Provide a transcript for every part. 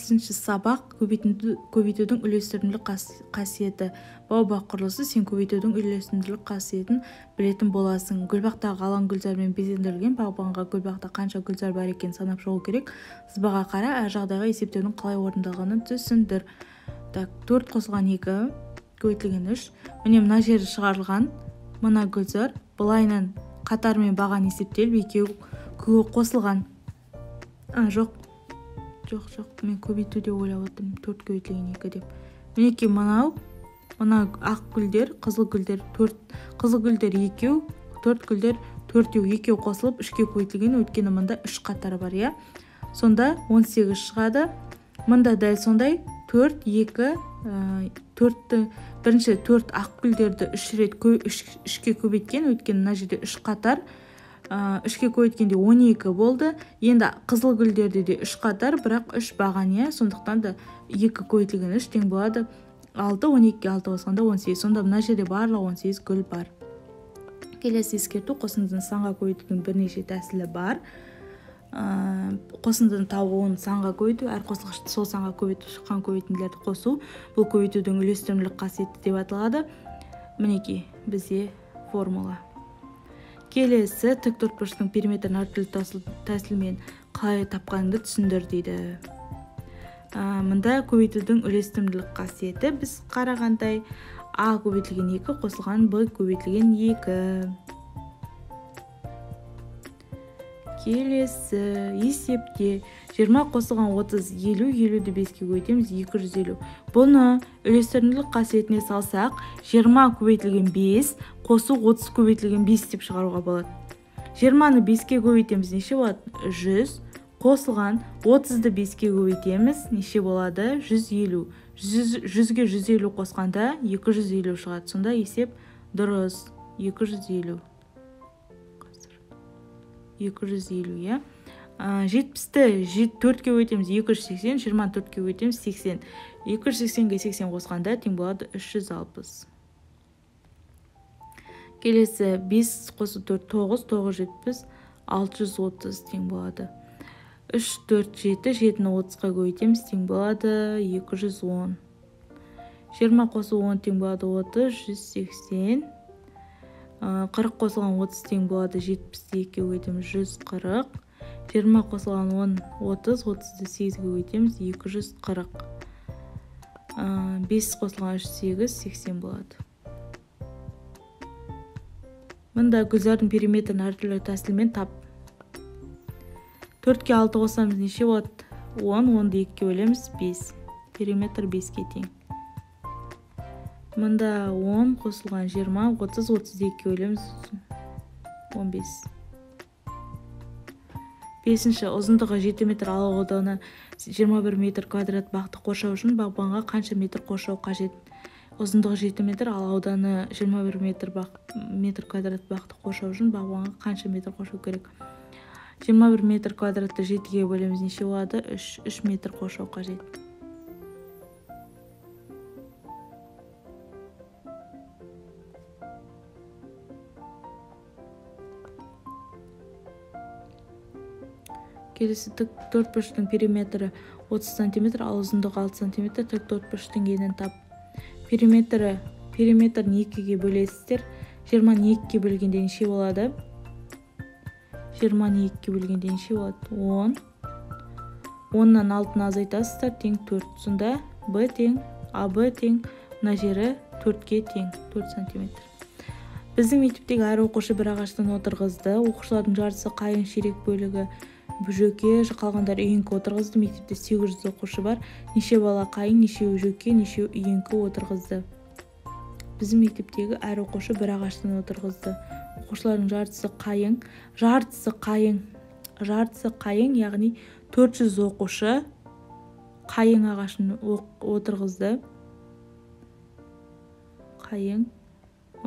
8-ші сабақ көбейтудің үйлестірімділік қасиеті. Бау-бақ құрылысы сен көбейтудің үйлестірімділік қасиетін білетін боласың. Гүлбақтағы алаң гүлзармен безендірілген бағбанға гүлбақта қанша гүлзар бар екенін санап шығу керек. Сызбаға қара, әр жағдайға есептеудің қалай орындалғанын түсіндір. 4 қосылған 2 көбейтілген 3. Міне мына жері шығарылған. Мына гүлзар былайынан қатармен баған есептеліп екеуі қосылған. Жоқ, мен көбейту деп ойлап отырмын. 4 көбейтілген 2 деп. Мінекей мына ақ гүлдер, қызыл гүлдер 4, қызыл гүлдер 2, 4 гүлдер 4, 2 қосылып 3-ке көбейтілген, өйткені мында 3 қатары бар, иә. Сонда 18 шығады. Мында дәл сондай 4, 2, 4-ті бірінші 4 ақ гүлдерді 3-ке көбейткен, өйткені мына жерде 3 қатар. 3-ке көбейткенде 12 болды. Енді қызыл гүлдерде де 3 қатар, бірақ 3 баған, иә. Сондықтан да 2 көбейтілген 3 тең болады 6, 12-ке 6 қосқанда 18. Сонда мына жерде барлығы 18 гүл бар. Келесі ескерту: қосындыны санға көбейтудің бірнеше тәсілі бар. Қосындыны табуын санға көбейту, әр қосылғышты сол санға көбейтіп шыққан көбейтінділерді қосу. Бұл көбейтудің үйлестірімділік қасиеті деп аталады. Мінекей бізде формула. Келесі тіктұртпыштың периметрін әртүрлі тәсілмен қалай тапқаныңды түсіндір дейді. Мында көбейтудің үйлестірімділік қасиеті біз қарағандай: А көбейтілген 2 қосылған Б көбейтілген 2. Келесі есепте 20 қосылған 30, 50, 50-ді 5-ке көбейтеміз 250. Бұны үйлестірімділік қасиетіне салсақ, 20 көбейтілген 5 қосу 30 көбейтілген 5 деп шығаруға болады. 20-ны 5-ке көбейтеміз, неше болады? 100. Қосылған 30-ды 5-ке көбейтеміз, неше болады? 150. 100-ге 150 қосқанда 250 шығады. Сонда есеп дұрыс. 250. 250, иә. 70-ті 4-ке көбейтеміз 280, 20-ны 4-ке көбейтеміз 80. 280-ге 80 қосқанда тең болады 360. Келесі 5 қосу 4 9, 970, 630 тең болады. 3, 4, 7, 7-ні 30-қа көбейтеміз тең болады 210. 20 қосу 10 тең болады 30, 180. 40 қосылған 30 тең болады 72-ке көбейтеміз 140. 20 қосылған 10, 30, 30-ды 8-ге көбейтеміз 240. 5 қосылған 3, 8, 80 болады. Мында гүлзардың периметрін әртүрлі тәсілмен тап. 4-ке 6 қосамыз неше болады? 10, 10-ды 2-ке бөлеміз 5. Периметр 5-ке тең. Мында 10 қосылған 20, 30, 32-ке бөлеміз 15. 5-ші ұзындығы 7 метр, ауданы 21 метр квадрат бақты қоршау үшін бағбанға қанша метр қоршау қажет? Ұзындығы 7 метр, ауданы 21 метр квадрат бақты қоршау үшін бағбанға қанша метр қоршау керек? 21 метр квадратты 7-ге бөлеміз, неше болады? 3 метр қоршау қажет. Келесі тіктөртбұрыштың периметрі 30 см, ал ұзындығы 6 см. Тіктөртбұрыштың енін тап. Периметрін 2-ге бөлесіздер. 20-ны 2-ге бөлгенде неше болады? 20-ны 2-ге бөлгенде неше болады? 10. 10-нан 6-ны азайтасыздар, тең 4. Сонда Б тең, АБ тең, мына жері 4-ке тең, 4 см. Біздің мектептегі әр оқушы бір ағаштан отырғызды. Оқушылардың жартысы қайың, ширек бөлігі жөке, қалғандар үйеңкі отырғызды. Мектепте 800 оқушы бар. Неше бала қайың, нешеуі жөке, нешеуі үйеңкі отырғызды. Біздің мектептегі әр оқушы бір ағаштан отырғызды. Оқушылардың жартысы қайың, яғни 400 оқушы қайың ағашын отырғызды. Қайың.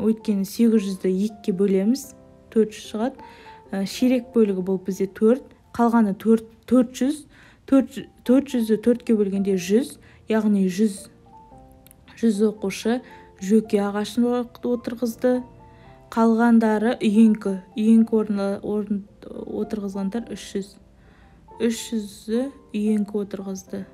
Өйткені 800-ді 2-ке бөлеміз, 400 шығады. Ширек бөлігі бұл бізде 4. Қалғаны 400. 400-ді 4-ке бөлгенде 100, яғни 100 оқушы жөке ағашын отырғызды. Қалғандары үйеңкі орын отырғызғандар 300. 300-ді үйеңкі отырғызды.